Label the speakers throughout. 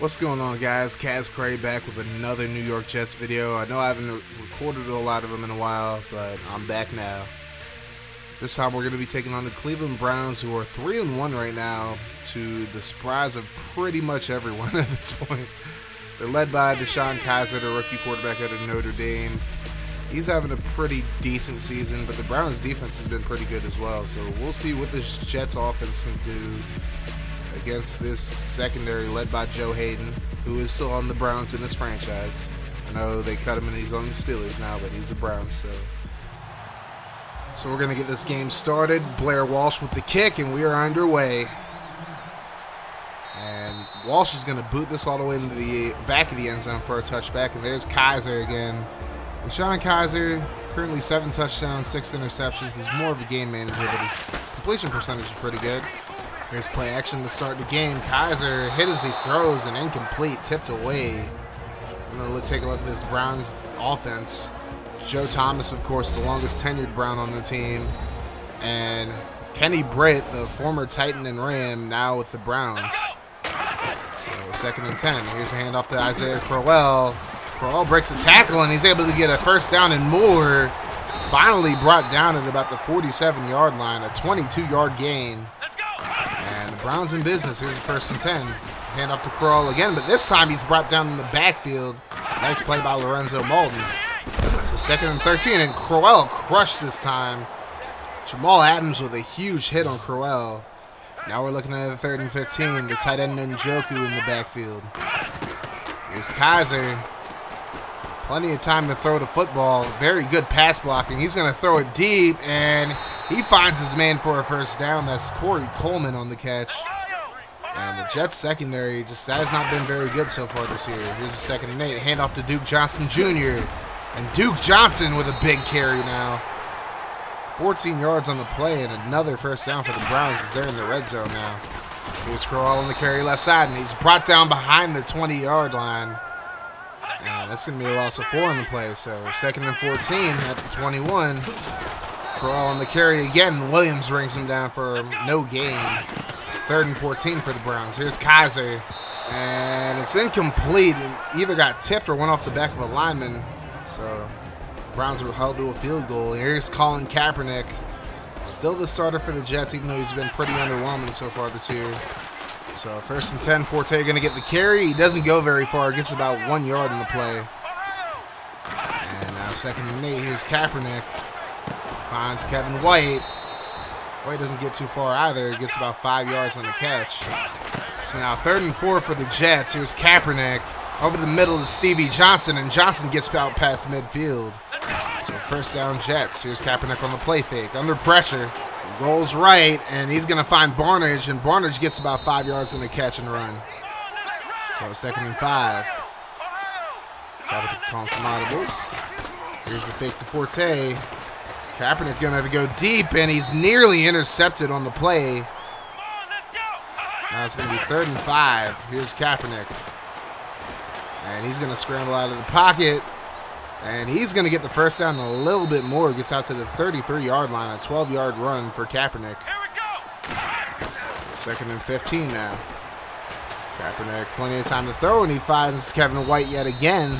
Speaker 1: What's going on, guys? Kaz Cray back with another New York Jets video. I know I haven't recorded a lot of them in a while, but I'm back now. This time we're going to be taking on the Cleveland Browns, who are 3-1 right now, to the surprise of pretty much everyone at this point. They're led by DeShone Kizer, the rookie quarterback out of Notre Dame. He's having a pretty decent season, but the Browns' defense has been pretty good as well. So we'll see what this Jets offense can do against this secondary led by Joe Hayden, who is still on the Browns in this franchise. I know they cut him and he's on the Steelers now, but he's the Browns. So we're going to get this game started. Blair Walsh with the kick, and we are underway. And Walsh is going to boot this all the way into the back of the end zone for a touchback. And there's Kizer again. DeShone Kizer, currently 7 touchdowns, 6 interceptions. He's more of a game manager, but his completion percentage is pretty good. Here's play action to start the game. Kizer hit as he throws and incomplete, tipped away. I'm going to take a look at this Browns offense. Joe Thomas, of course, the longest tenured Brown on the team. And Kenny Britt, the former Titan and Ram, now with the Browns. So 2nd and 10. Here's a handoff to Isaiah Crowell. Crowell breaks a tackle, and he's able to get a first down and more. Finally brought down at about the 47-yard line, a 22-yard gain. And the Browns in business. Here's the 1st and 10. Hand off to Crowell again, but this time he's brought down in the backfield. Nice play by Lorenzo Malton. So 2nd and 13, and Crowell crushed this time. Jamal Adams with a huge hit on Crowell. Now we're looking at the 3rd and 15. The tight end Njoku in the backfield. Here's Kizer. Plenty of time to throw the football. Very good pass blocking. He's going to throw it deep, and he finds his man for a first down. That's Corey Coleman on the catch. And the Jets secondary just has not been very good so far this year. Here's the 2nd and 8. Hand off to Duke Johnson Jr. And Duke Johnson with a big carry now. 14 yards on the play, and another first down for the Browns as they're in the red zone now. Here's Crowell on the carry left side, and he's brought down behind the 20-yard line. And that's going to be a loss of 4 on the play. So 2nd and 14 at the 21. Crowell on the carry again. Williams brings him down for no gain. 3rd and 14 for the Browns. Here's Kizer. And it's incomplete. It either got tipped or went off the back of a lineman. So Browns were held to a field goal. Here's Colin Kaepernick. Still the starter for the Jets, even though he's been pretty underwhelming so far this year. So 1st and 10, Forte going to get the carry. He doesn't go very far. Gets about 1 yard in the play. And now 2nd and 8. Here's Kaepernick. Finds Kevin White. White doesn't get too far either. He gets about 5 yards on the catch. So now 3rd and 4 for the Jets. Here's Kaepernick. Over the middle to Stevie Johnson, and Johnson gets out past midfield. So 1st down Jets. Here's Kaepernick on the play fake. Under pressure. He rolls right, and he's going to find Barnage, and Barnage gets about 5 yards on the catch and run. So 2nd and 5. Kaepernick calling some audibles. Here's the fake to Forte. Kaepernick going to have to go deep, and he's nearly intercepted on the play. Now it's going to be 3rd and 5. Here's Kaepernick. And he's going to scramble out of the pocket. And he's going to get the first down a little bit more. Gets out to the 33-yard line. A 12-yard run for Kaepernick. 2nd and 15 now. Kaepernick, plenty of time to throw, and he finds Kevin White yet again.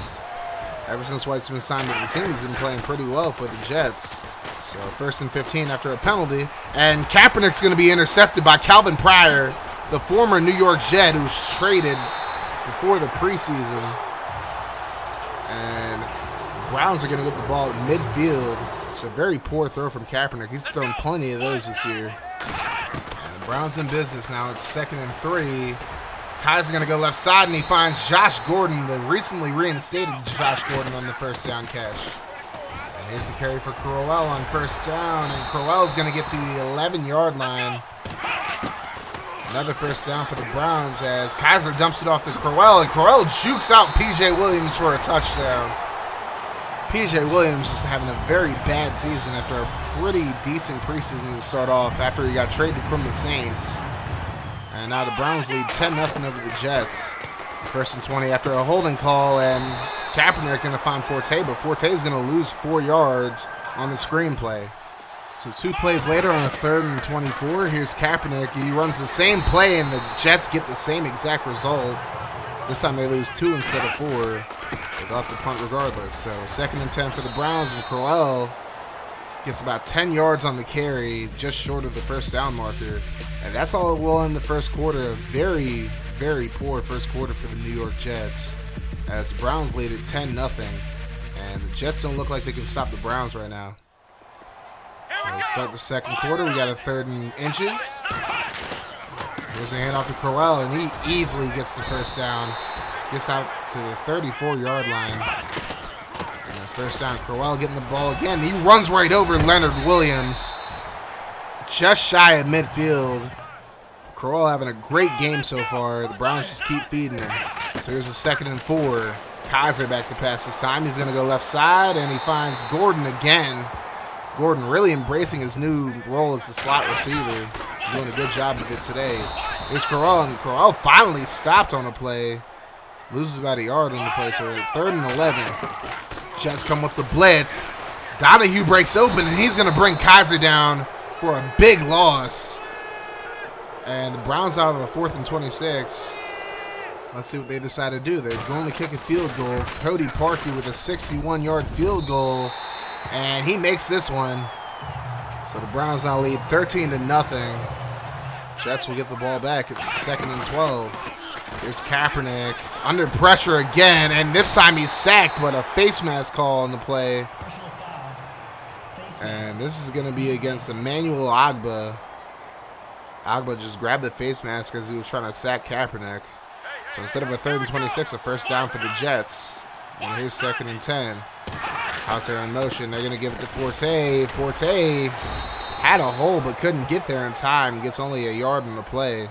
Speaker 1: Ever since White's been signed to the team, he's been playing pretty well for the Jets. So 1st and 15 after a penalty. And Kaepernick's going to be intercepted by Calvin Pryor, the former New York Jet who was traded before the preseason. And the Browns are going to get the ball at midfield. It's a very poor throw from Kaepernick. He's thrown plenty of those this year. And the Browns in business now. It's 2nd and 3. Kai's going to go left side, and he finds Josh Gordon, the recently reinstated Josh Gordon, on the first down catch. And here's the carry for Crowell on 1st down, and Crowell's going to get to the 11-yard line. Another first down for the Browns as Kizer dumps it off to Crowell, and Crowell jukes out P.J. Williams for a touchdown. P.J. Williams just having a very bad season after a pretty decent preseason to start off after he got traded from the Saints. And now the Browns lead 10-0 over the Jets. 1st and 20 after a holding call, and Kaepernick going to find Forte, but Forte is going to lose 4 yards on the screenplay. So 2 plays later on a 3rd and 24, here's Kaepernick. He runs the same play, and the Jets get the same exact result. This time they lose 2 instead of 4. They'll have to punt regardless. So 2nd and 10 for the Browns, and Crowell gets about 10 yards on the carry, just short of the first down marker. And that's all it will in the first quarter. A very, very poor first quarter for the New York Jets, as the Browns lead at 10-0. And the Jets don't look like they can stop the Browns right now. So we'll start the second quarter. We got a 3rd and inches. Here's a handoff to Crowell, and he easily gets the first down. Gets out to the 34-yard line. And the first down, Crowell getting the ball again. He runs right over Leonard Williams. Just shy of midfield. Crowell having a great game so far. The Browns just keep feeding him. So here's a 2nd and 4. Kizer back to pass this time. He's going to go left side, and he finds Gordon again. Gordon really embracing his new role as the slot receiver. Doing a good job of it today. Here's Crowell, and Crowell finally stopped on a play. Loses about a yard on the play, so 3rd and 11. Jets come with the blitz. Donahue breaks open, and he's going to bring Kizer down for a big loss. And the Browns out of a 4th and 26. Let's see what they decide to do. They're going to kick a field goal. Cody Parkey with a 61-yard field goal, and he makes this one. So the Browns now lead 13-0. Jets will get the ball back. It's 2nd and 12. Here's Kaepernick under pressure again, and this time he's sacked, but a face mask call on the play. And this is going to be against Emmanuel Agba. Agba just grabbed the face mask as he was trying to sack Kaepernick. So instead of a 3rd and 26, a first down for the Jets. And here's 2nd and 10. Out there in motion. They're going to give it to Forte. Forte had a hole but couldn't get there in time. Gets only a yard on the play.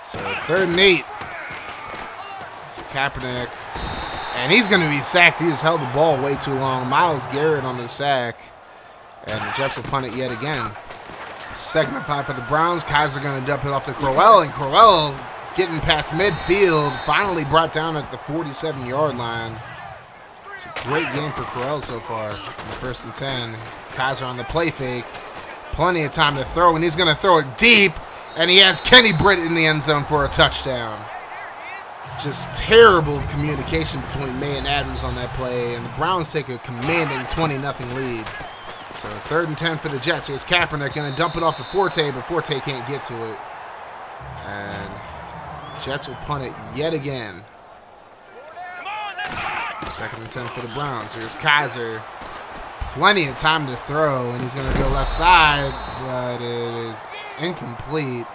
Speaker 1: So 3rd and 8. So Kaepernick. And he's going to be sacked. He just held the ball way too long. Myles Garrett on the sack. And the Jets will punt it yet again. 2nd and 5 for the Browns. Kizer going to dump it off to Crowell. And Crowell getting past midfield. Finally brought down at the 47-yard line. Great game for Crowell so far. In the 1st and 10. Kizer on the play fake. Plenty of time to throw, and he's going to throw it deep. And he has Kenny Britt in the end zone for a touchdown. Just terrible communication between May and Adams on that play. And the Browns take a commanding 20-0 lead. So 3rd and 10 for the Jets. Here's Kaepernick going to dump it off to Forte, but Forte can't get to it. And Jets will punt it yet again. 2nd and 10 for the Browns. Here's Kizer. Plenty of time to throw, and he's going to go left side, but it is incomplete.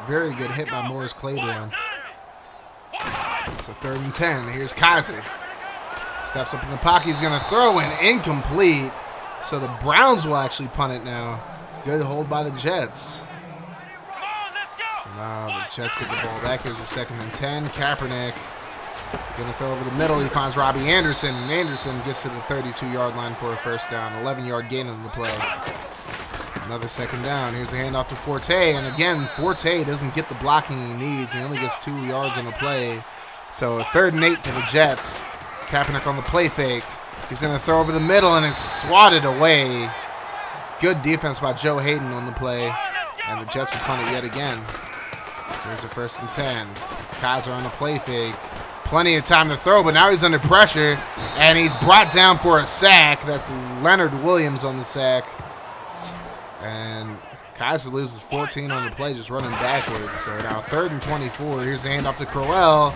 Speaker 1: Very good hit by Morris Claiborne. So 3rd and 10. Here's Kizer. Steps up in the pocket. He's going to throw, and incomplete. So the Browns will actually punt it now. Good hold by the Jets. So now the Jets get the ball back. Here's the 2nd and 10. Kaepernick going to throw over the middle. He finds Robbie Anderson, and Anderson gets to the 32-yard line for a first down. 11-yard gain on the play. Another 2nd down. Here's the handoff to Forte, and again, Forte doesn't get the blocking he needs. He only gets 2 yards on the play. So 3rd and 8 for the Jets. Kaepernick on the play fake. He's going to throw over the middle, and it's swatted away. Good defense by Joe Hayden on the play, and the Jets will punt it yet again. Here's the 1st and 10. Kizer on the play fake. Plenty of time to throw, but now he's under pressure, and he's brought down for a sack. That's Leonard Williams on the sack. And Kizer loses 14 on the play, just running backwards. So now 3rd and 24. Here's the handoff to Crowell.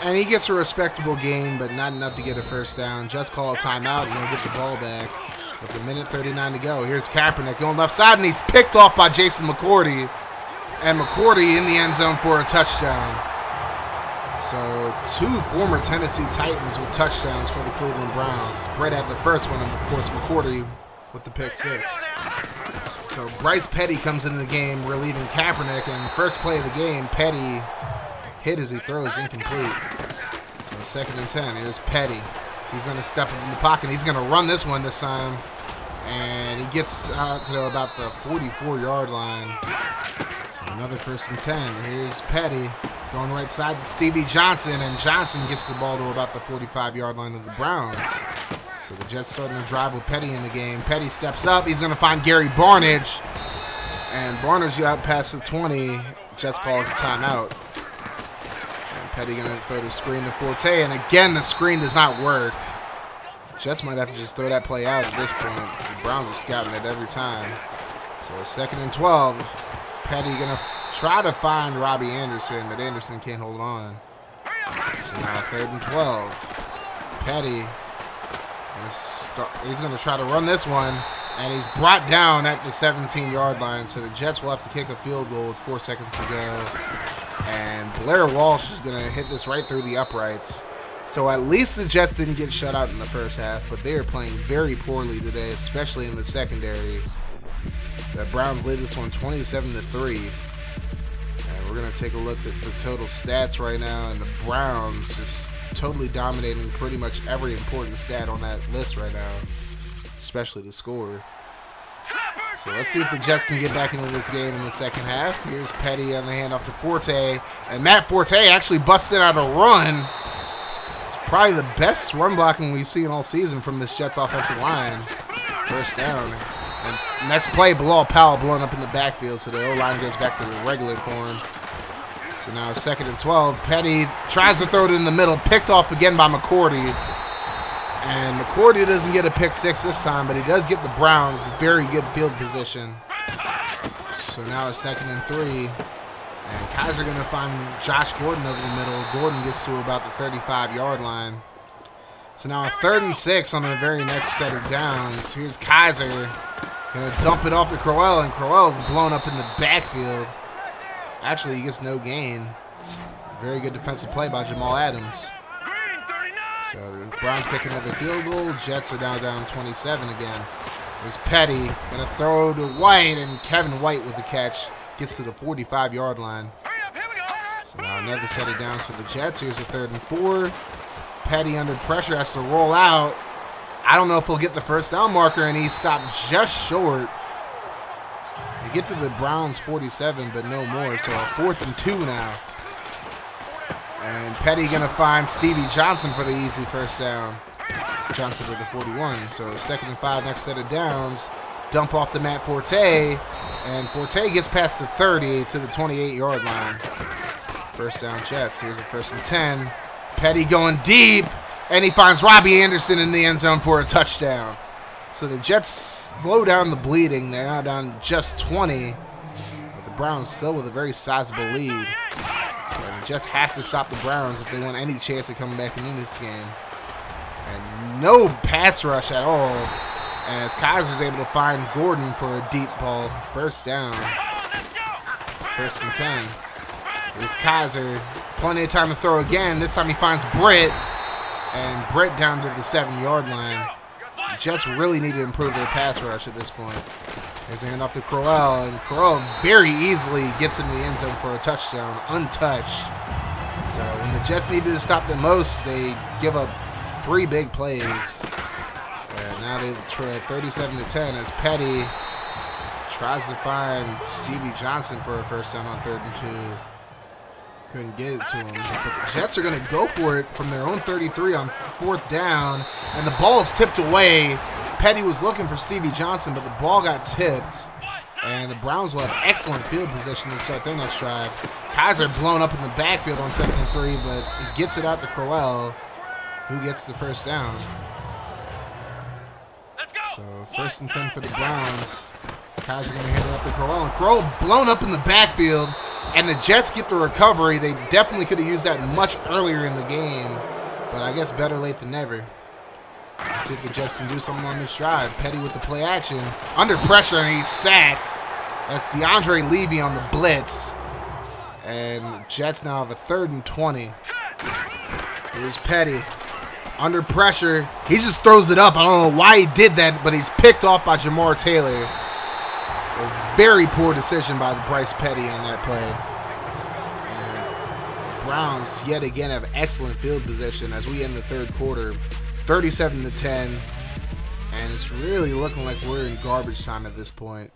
Speaker 1: And he gets a respectable gain, but not enough to get a first down. Jets call a timeout, and they'll get the ball back with 1:39 to go. Here's Kaepernick going left side, and he's picked off by Jason McCourty. And McCourty in the end zone for a touchdown. So 2 former Tennessee Titans with touchdowns for the Cleveland Browns. Brett had the first one, and of course McCourty with the pick 6. So Bryce Petty comes into the game relieving Kaepernick, and the first play of the game, Petty hit as he throws incomplete. So 2nd and 10. Here's Petty. He's going to step up in the pocket. He's going to run this one this time, and he gets out to about the 44-yard line. So another 1st and 10. Here's Petty. Going right side to Stevie Johnson, and Johnson gets the ball to about the 45-yard line of the Browns. So the Jets starting to drive with Petty in the game. Petty steps up. He's going to find Gary Barnidge, and Barnidge out past the 20. Jets call it a timeout. Petty going to throw the screen to Forte, and again, the screen does not work. Jets might have to just throw that play out at this point. The Browns are scouting it every time. So 2nd and 12. Petty going to try to find Robbie Anderson, but Anderson can't hold on. So now 3rd and 12. Petty, he's going to try to run this one, and he's brought down at the 17-yard line. So the Jets will have to kick a field goal with 4 seconds to go. And Blair Walsh is going to hit this right through the uprights. So at least the Jets didn't get shut out in the first half, but they are playing very poorly today, especially in the secondary. The Browns lead this one 27-3. And we're going to take a look at the total stats right now, and the Browns just totally dominating pretty much every important stat on that list right now, especially the score. So let's see if the Jets can get back into this game in the second half. Here's Petty on the handoff to Forte, and Matt Forte actually busted out a run. It's probably the best run blocking we've seen all season from this Jets offensive line. First down. And next play, Bilal Powell blowing up in the backfield, so the O-line goes back to the regular form. So now 2nd and 12. Petty tries to throw it in the middle, picked off again by McCourty. And McCourty doesn't get a pick six this time, but he does get the Browns very good field position. So now it's 2nd and 3. And Kizer going to find Josh Gordon over the middle. Gordon gets to about the 35-yard line. So now a 3rd and 6 on the very next set of downs. Here's Kizer going to dump it off to Crowell, and Crowell's blown up in the backfield. Actually, he gets no gain. Very good defensive play by Jamal Adams. So the Browns kick another field goal. Jets are down 27 again. There's Petty going to throw to White, and Kevin White with the catch gets to the 45-yard line. So now another set of downs for the Jets. Here's a 3rd and 4. Petty under pressure has to roll out. I don't know if he'll get the first down marker, and he stopped just short. They get to the Browns 47, but no more. So a 4th and 2 now. And Petty going to find Stevie Johnson for the easy first down. Johnson to the 41. So 2nd and 5, next set of downs. Dump off to Matt Forte. And Forte gets past the 30 to the 28-yard line. First down Jets. Here's a 1st and 10. Petty going deep. And he finds Robbie Anderson in the end zone for a touchdown. So the Jets slow down the bleeding. They're now down just 20. But the Browns still with a very sizable lead. And the Jets have to stop the Browns if they want any chance of coming back into this game. And no pass rush at all, as Kizer's able to find Gordon for a deep ball. First down. 1st and 10. There's Kizer. Plenty of time to throw again. This time he finds Britt. And Britt down to the 7-yard line. The Jets really need to improve their pass rush at this point. There's a handoff to Crowell, and Crowell very easily gets in the end zone for a touchdown, untouched. So when the Jets needed to stop the most, they give up 3 big plays. And now they trail 37-10 as Petty tries to find Stevie Johnson for a first down on 3rd and 2. Couldn't get it to him. But the Jets are going to go for it from their own 33 on 4th down. And the ball is tipped away. Petty was looking for Stevie Johnson, but the ball got tipped. And the Browns will have excellent field position to start their next drive. Kizer blown up in the backfield on 2nd and 3, but he gets it out to Crowell, who gets the first down. So 1st and 10 for the Browns. Kizer going to hand it up to Crowell. And Crowell blown up in the backfield. And the Jets get the recovery. They definitely could have used that much earlier in the game. But I guess better late than never. Let's see if the Jets can do something on this drive. Petty with the play action. Under pressure, and he's sacked. That's DeAndre Levy on the blitz. And the Jets now have a 3rd and 20. Here's Petty. Under pressure. He just throws it up. I don't know why he did that, but he's picked off by Jamar Taylor. So very poor decision by the Bryce Petty on that play. And Browns yet again have excellent field position as we end the 3rd quarter, 37-10, and it's really looking like we're in garbage time at this point.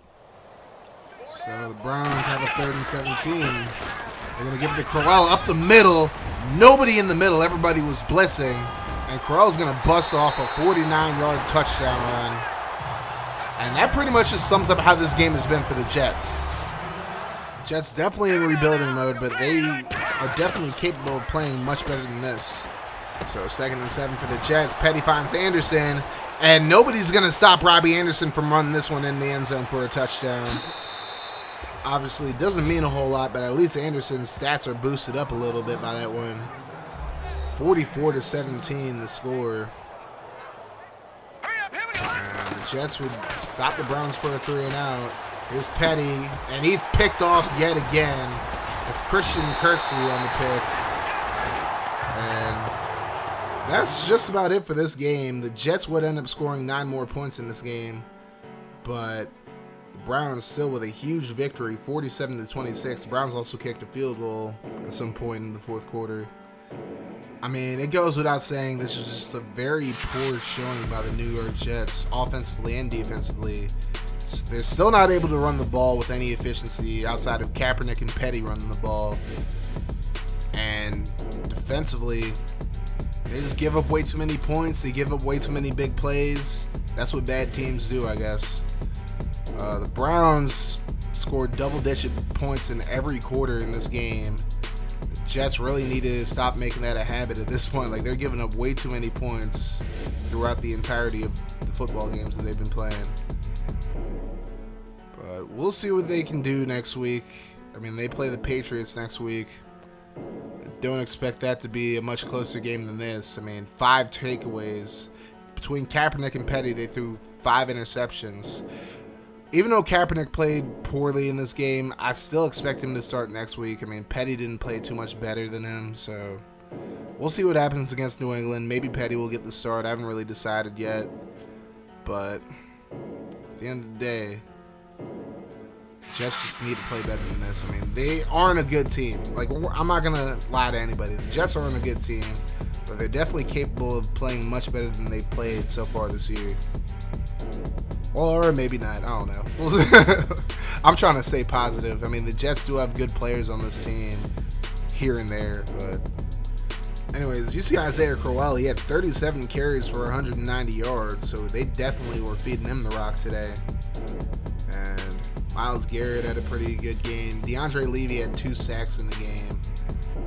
Speaker 1: So the Browns have a 3rd and 17. They're going to give it to Crowell up the middle. Nobody in the middle. Everybody was blitzing, and Crowell's going to bust off a 49-yard touchdown run. And that pretty much just sums up how this game has been for the Jets. Jets definitely in rebuilding mode, but they are definitely capable of playing much better than this. So 2nd and 7 for the Jets. Petty finds Anderson, and nobody's going to stop Robbie Anderson from running this one in the end zone for a touchdown. Obviously, it doesn't mean a whole lot, but at least Anderson's stats are boosted up a little bit by that one. 44-17 the score. And the Jets would stop the Browns for a 3-and-out. Here's Petty, and he's picked off yet again. It's Christian Kirksey on the pick. And that's just about it for this game. The Jets would end up scoring 9 more points in this game, but the Browns still with a huge victory, 47-26. The Browns also kicked a field goal at some point in the 4th quarter. I mean, it goes without saying this is just a very poor showing by the New York Jets, offensively and defensively. They're still not able to run the ball with any efficiency outside of Kaepernick and Petty running the ball. And defensively, they just give up way too many points. They give up way too many big plays. That's what bad teams do, I guess. The Browns scored double-digit points in every quarter in this game. The Jets really need to stop making that a habit at this point. Like, they're giving up way too many points throughout the entirety of the football games that they've been playing. But we'll see what they can do next week. I mean, they play the Patriots next week. Don't expect that to be a much closer game than this. I mean, 5 takeaways. Between Kaepernick and Petty, they threw 5 interceptions. Even though Kaepernick played poorly in this game, I still expect him to start next week. I mean, Petty didn't play too much better than him, so we'll see what happens against New England. Maybe Petty will get the start. I haven't really decided yet. But at the end of the day, Jets just need to play better than this. I mean, they aren't a good team. Like, I'm not going to lie to anybody. The Jets aren't a good team, but they're definitely capable of playing much better than they've played so far this year. Or maybe not. I don't know. I'm trying to stay positive. I mean, the Jets do have good players on this team here and there, but anyways, you see Isaiah Crowell. He had 37 carries for 190 yards, so they definitely were feeding him the rock today. And Myles Garrett had a pretty good game. DeAndre Levy had 2 sacks in the game.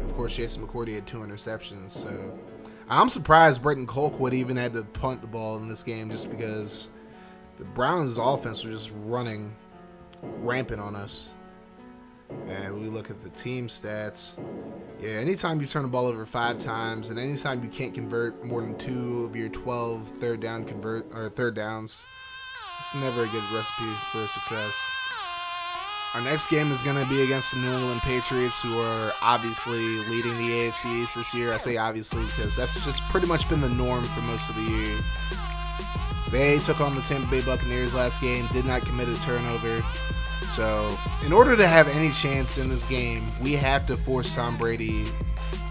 Speaker 1: Of course, Jason McCourty had 2 interceptions. So I'm surprised Britton Colquitt even had to punt the ball in this game, just because the Browns' offense was just running rampant on us. And we look at the team stats. Yeah, anytime you turn the ball over 5 times, and anytime you can't convert more than 2 of your 12 third downs, it's never a good recipe for success. Our next game is going to be against the New England Patriots, who are obviously leading the AFC East this year. I say obviously because that's just pretty much been the norm for most of the year. They took on the Tampa Bay Buccaneers last game, did not commit a turnover. So, in order to have any chance in this game, we have to force Tom Brady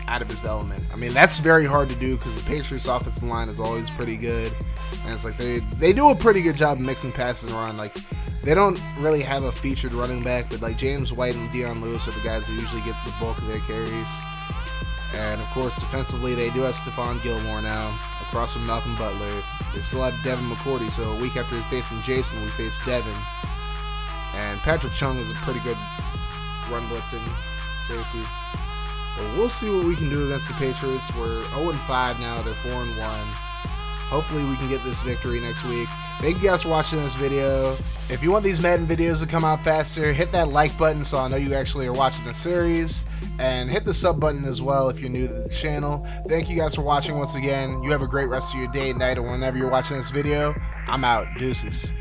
Speaker 1: out of his element. I mean, that's very hard to do because the Patriots' offensive line is always pretty good. And it's like they do a pretty good job of mixing passes and run. Like, they don't really have a featured running back, but like James White and Dion Lewis are the guys who usually get the bulk of their carries. And of course, defensively, they do have Stephon Gilmore now, across from Malcolm Butler. They still have Devin McCourty, so a week after facing Jason, we face Devin. And Patrick Chung is a pretty good run blitzing safety. But we'll see what we can do against the Patriots. We're 0-5 now. They're 4-1. Hopefully we can get this victory next week. Thank you guys for watching this video. If you want these Madden videos to come out faster, hit that like button so I know you actually are watching the series. And hit the sub button as well if you're new to the channel. Thank you guys for watching once again. You have a great rest of your day, night, or whenever you're watching this video. I'm out. Deuces.